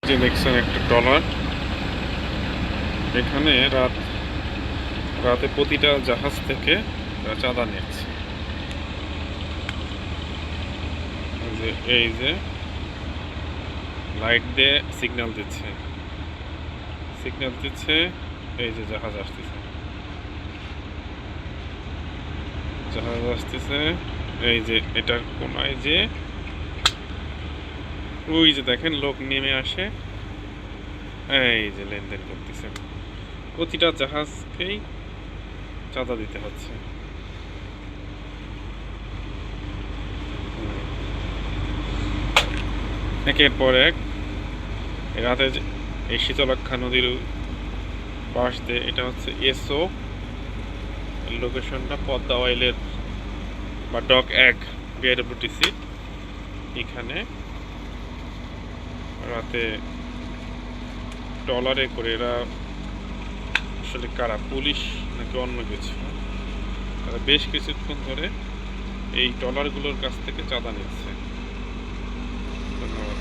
যে দেখছেন একটা ট্রলার, এখানে রাতে প্রতিটা জাহাজ থেকে চাঁদা নিচ্ছে। এই যে লাইট দিয়ে সিগন্যাল দিচ্ছে, এই যে জাহাজ আসতেছে। এই যে এটার কোনায় যে ওই যে দেখেন লোক নেমে আসে, এই যে লেনদেন করতেছে। প্রতিটা জাহাজকেই চাঁদা দিতে হচ্ছে। একের পর এক রাতে এই শীতলক্ষা নদীর পাশ দিয়ে, এটা হচ্ছে এসও লোকেশনটা, পদ্মা অয়েলের বা ডক 1 বিআইডব্লিউটিসি। এখানে রাতে ট্রলারে করে, এরা আসলে কারা, পুলিশ নাকি অন্য কিছু, তারা বেশ কিছুক্ষণ ধরে এই ট্রলারগুলোর কাছ থেকে চাঁদা নিচ্ছে। ধন্যবাদ।